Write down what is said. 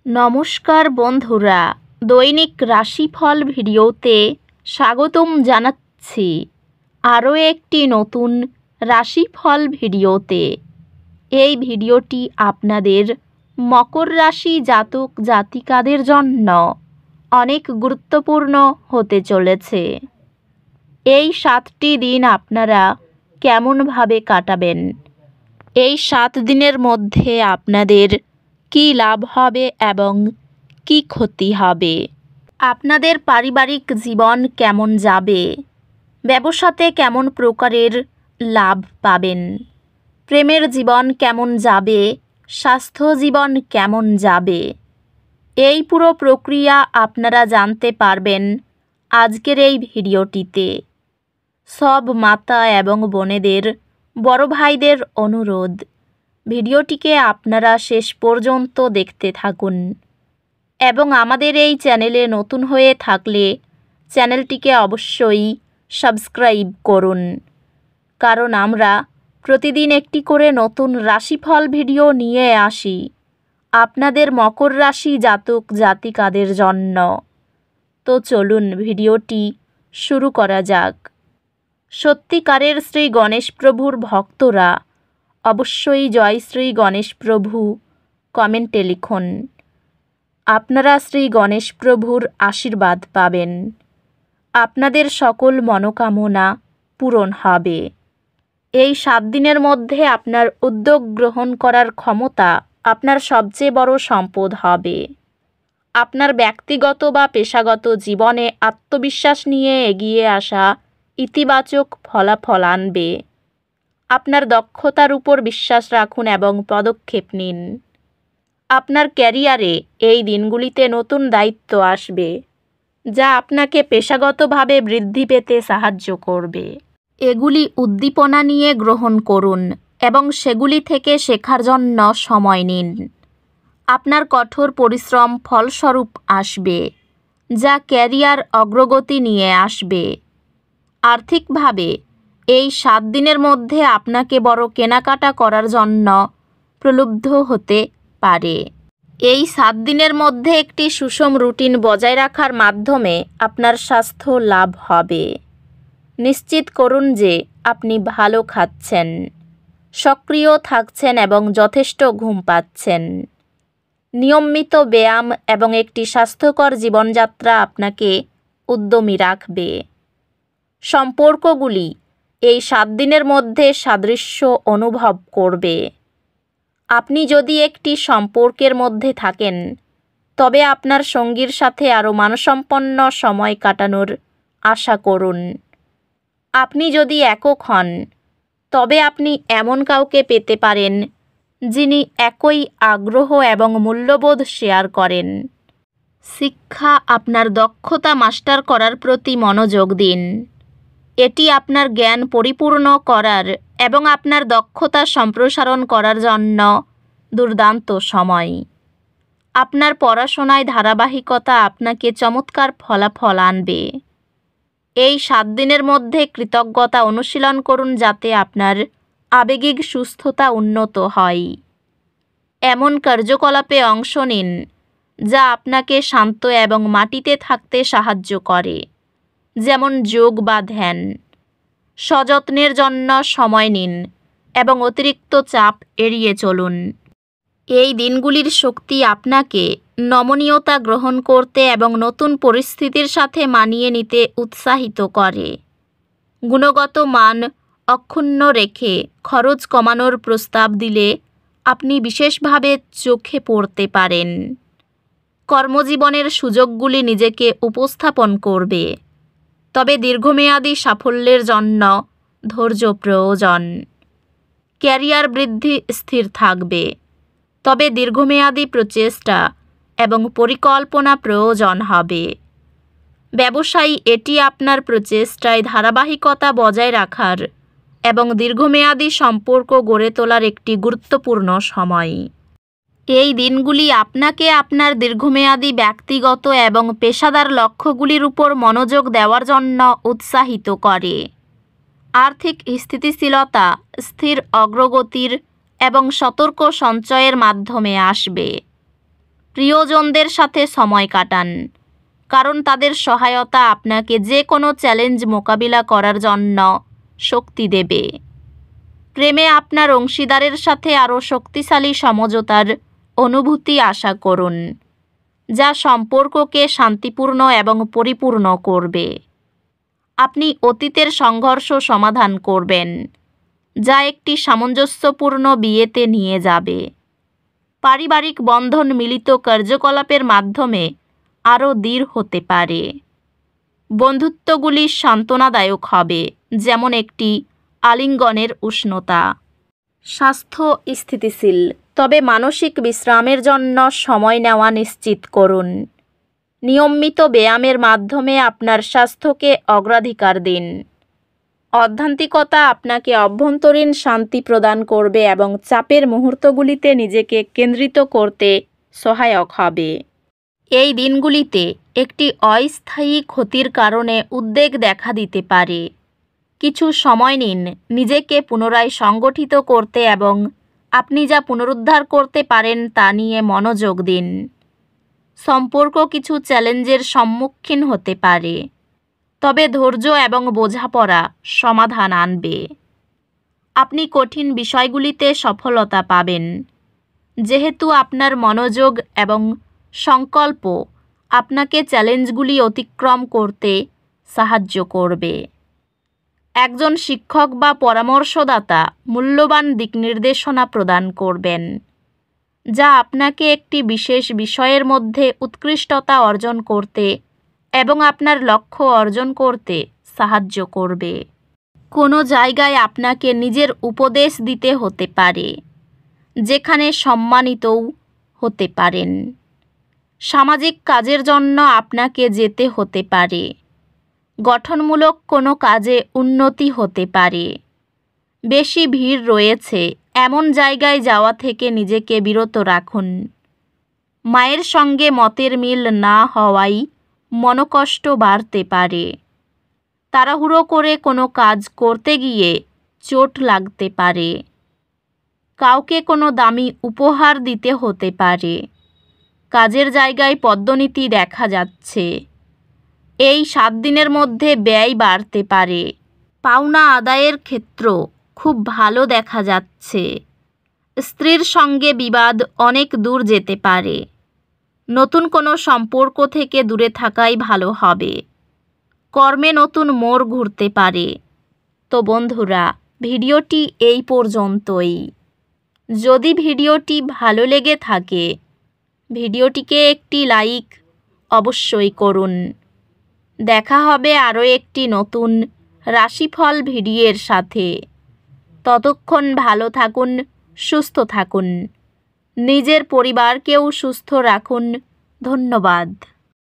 নমস্কার বন্ধুরা, দৈনিক রাশিফল ভিডিওতে স্বাগতম জানাচ্ছি আরও একটি নতুন রাশিফল ভিডিওতে। এই ভিডিওটি আপনাদের মকর রাশি জাতক জাতিকাদের জন্য অনেক গুরুত্বপূর্ণ হতে চলেছে। এই 7টি দিন আপনারা কেমনভাবে কাটাবেন, এই 7 দিনের মধ্যে আপনাদের কি লাভ হবে এবং কি ক্ষতি হবে, আপনাদের পারিবারিক জীবন কেমন যাবে, ব্যবসাতে কেমন প্রকারের লাভ পাবেন, প্রেমের জীবন কেমন যাবে, স্বাস্থ্য জীবন কেমন যাবে, এই পুরো প্রক্রিয়া আপনারা জানতে পারবেন আজকের এই ভিডিওটিতে। সব মাতা এবং বোনেদের, বড় ভাইদের অনুরোধ, ভিডিওটিকে আপনারা শেষ পর্যন্ত দেখতে থাকুন এবং আমাদের এই চ্যানেলে নতুন হয়ে থাকলে চ্যানেলটিকে অবশ্যই সাবস্ক্রাইব করুন, কারণ আমরা প্রতিদিন একটি করে নতুন রাশিফল ভিডিও নিয়ে আসি আপনাদের মকর রাশি জাতক জাতিকাদের জন্য। তো চলুন ভিডিওটি শুরু করা যাক। সত্যিকারের শ্রী গণেশ প্রভুর ভক্তরা অবশ্যই জয় শ্রী গণেশ প্রভু কমেন্টে লিখুন। আপনারা শ্রী গণেশ প্রভুর আশীর্বাদ পাবেন, আপনাদের সকল মনোকামনা পূরণ হবে। এই 7 দিনের মধ্যে আপনার উদ্যোগ গ্রহণ করার ক্ষমতা আপনার সবচেয়ে বড় সম্পদ হবে। আপনার ব্যক্তিগত বা পেশাগত জীবনে আত্মবিশ্বাস নিয়ে এগিয়ে আসা ইতিবাচক ফলাফল আনবে। আপনার দক্ষতার উপর বিশ্বাস রাখুন এবং পদক্ষেপ নিন। আপনার ক্যারিয়ারে এই দিনগুলিতে নতুন দায়িত্ব আসবে, যা আপনাকে পেশাগতভাবে বৃদ্ধি পেতে সাহায্য করবে। এগুলি উদ্দীপনা নিয়ে গ্রহণ করুন এবং সেগুলি থেকে শেখার জন্য সময় নিন। আপনার কঠোর পরিশ্রম ফলস্বরূপ আসবে, যা ক্যারিয়ার অগ্রগতি নিয়ে আসবে। আর্থিকভাবে এই 7 দিনের মধ্যে আপনাকে বড় কেনাকাটা করার জন্য প্রলুব্ধ হতে পারে। এই 7 দিনের মধ্যে একটি সুষম রুটিন বজায় রাখার মাধ্যমে আপনার স্বাস্থ্য লাভ হবে। নিশ্চিত করুন যে আপনি ভালো খাচ্ছেন, সক্রিয় থাকছেন এবং যথেষ্ট ঘুম পাচ্ছেন। নিয়মিত ব্যায়াম এবং একটি স্বাস্থ্যকর জীবনযাত্রা আপনাকে উদ্যমী রাখবে। সম্পর্কগুলি এই 7 দিনের মধ্যে সাদৃশ্য অনুভব করবে। আপনি যদি একটি সম্পর্কের মধ্যে থাকেন, তবে আপনার সঙ্গীর সাথে আরও মানসম্পন্ন সময় কাটানোর আশা করুন। আপনি যদি একক হন, তবে আপনি এমন কাউকে পেতে পারেন যিনি একই আগ্রহ এবং মূল্যবোধ শেয়ার করেন। শিক্ষা, আপনার দক্ষতা মাস্টার করার প্রতি মনোযোগ দিন। এটি আপনার জ্ঞান পরিপূর্ণ করার এবং আপনার দক্ষতা সম্প্রসারণ করার জন্য দুর্দান্ত সময়। আপনার পড়াশোনায় ধারাবাহিকতা আপনাকে চমৎকার ফলাফল আনবে। এই 7 দিনের মধ্যে কৃতজ্ঞতা অনুশীলন করুন যাতে আপনার আবেগিক সুস্থতা উন্নত হয়। এমন কার্যকলাপে অংশ নিন যা আপনাকে শান্ত এবং মাটিতে থাকতে সাহায্য করে, যেমন যোগ বা ধ্যান। সযত্নের জন্য সময় নিন এবং অতিরিক্ত চাপ এড়িয়ে চলুন। এই দিনগুলির শক্তি আপনাকে নমনীয়তা গ্রহণ করতে এবং নতুন পরিস্থিতির সাথে মানিয়ে নিতে উৎসাহিত করে। গুণগত মান অক্ষুণ্ণ রেখে খরচ কমানোর প্রস্তাব দিলে আপনি বিশেষভাবে চোখে পড়তে পারেন। কর্মজীবনের সুযোগগুলি নিজেকে উপস্থাপন করবে, তবে দীর্ঘমেয়াদী সাফল্যের জন্য ধৈর্য প্রয়োজন। ক্যারিয়ার বৃদ্ধি স্থির থাকবে, তবে দীর্ঘমেয়াদী প্রচেষ্টা এবং পরিকল্পনা প্রয়োজন হবে। ব্যবসায়ী, এটি আপনার প্রচেষ্টায় ধারাবাহিকতা বজায় রাখার এবং দীর্ঘমেয়াদী সম্পর্ক গড়ে তোলার একটি গুরুত্বপূর্ণ সময়। এই দিনগুলি আপনাকে আপনার দীর্ঘমেয়াদী ব্যক্তিগত এবং পেশাদার লক্ষ্যগুলির উপর মনোযোগ দেওয়ার জন্য উৎসাহিত করে। আর্থিক স্থিতিশীলতা স্থির অগ্রগতির এবং সতর্ক সঞ্চয়ের মাধ্যমে আসবে। প্রিয়জনদের সাথে সময় কাটান, কারণ তাদের সহায়তা আপনাকে যে কোনো চ্যালেঞ্জ মোকাবিলা করার জন্য শক্তি দেবে। প্রেমে আপনার অংশীদারের সাথে আরও শক্তিশালী সমঝোতার অনুভূতি আশা করুন, যা সম্পর্ককে শান্তিপূর্ণ এবং পরিপূর্ণ করবে। আপনি অতীতের সংঘর্ষ সমাধান করবেন, যা একটি সামঞ্জস্যপূর্ণ বিয়েতে নিয়ে যাবে। পারিবারিক বন্ধন মিলিত কার্যকলাপের মাধ্যমে আরও দৃঢ় হতে পারে। বন্ধুত্বগুলি সান্ত্বনাদায়ক হবে, যেমন একটি আলিঙ্গনের উষ্ণতা। স্বাস্থ্য স্থিতিশীল, তবে মানসিক বিশ্রামের জন্য সময় নেওয়া নিশ্চিত করুন। নিয়মিত ব্যায়ামের মাধ্যমে আপনার স্বাস্থ্যকে অগ্রাধিকার দিন। আধ্যাত্মিকতা আপনাকে অভ্যন্তরীণ শান্তি প্রদান করবে এবং চাপের মুহূর্তগুলিতে নিজেকে কেন্দ্রিত করতে সহায়ক হবে। এই দিনগুলিতে একটি অস্থায়ী ক্ষতির কারণে উদ্বেগ দেখা দিতে পারে। কিছু সময় নিন নিজেকে পুনরায় সংগঠিত করতে এবং আপনি যা পুনরুদ্ধার করতে পারেন তা নিয়ে মনোযোগ দিন। সম্পর্ক কিছু চ্যালেঞ্জের সম্মুখীন হতে পারে, তবে ধৈর্য এবং বোঝাপড়া সমাধান আনবে। আপনি কঠিন বিষয়গুলিতে সফলতা পাবেন, যেহেতু আপনার মনোযোগ এবং সংকল্প আপনাকে চ্যালেঞ্জগুলি অতিক্রম করতে সাহায্য করবে। একজন শিক্ষক বা পরামর্শদাতা মূল্যবান দিকনির্দেশনা প্রদান করবেন, যা আপনাকে একটি বিশেষ বিষয়ের মধ্যে উৎকৃষ্টতা অর্জন করতে এবং আপনার লক্ষ্য অর্জন করতে সাহায্য করবে। কোনো জায়গায় আপনাকে নিজের উপদেশ দিতে হতে পারে, যেখানে সম্মানিতও হতে পারেন। সামাজিক কাজের জন্য আপনাকে যেতে হতে পারে। গঠনমূলক কোনো কাজে উন্নতি হতে পারে। বেশি ভিড় রয়েছে এমন জায়গায় যাওয়া থেকে নিজেকে বিরত রাখুন। মায়ের সঙ্গে মতের মিল না হওয়ায় মনোকষ্ট বাড়তে পারে। তাড়াহুড়ো করে কোনো কাজ করতে গিয়ে চোট লাগতে পারে। কাউকে কোনো দামি উপহার দিতে হতে পারে। কাজের জায়গায় পদোন্নতি দেখা যাচ্ছে। এই 7 দিনের মধ্যে ব্যয় বাড়তে পারে। পাওনা আদায়ের ক্ষেত্র খুব ভালো দেখা যাচ্ছে। স্ত্রীর সঙ্গে বিবাদ অনেক দূর যেতে পারে। নতুন কোনো সম্পর্ক থেকে দূরে থাকাই ভালো হবে। কর্মে নতুন মোড় ঘুরতে পারে। তো বন্ধুরা, ভিডিওটি এই পর্যন্তই। যদি ভিডিওটি ভালো লেগে থাকে, ভিডিওটিকে একটি লাইক অবশ্যই করুন। দেখা হবে আরও একটি নতুন রাশিফল ভিডিওর সাথে। ততক্ষণ ভালো থাকুন, সুস্থ থাকুন, নিজের পরিবারকেও সুস্থ রাখুন। ধন্যবাদ।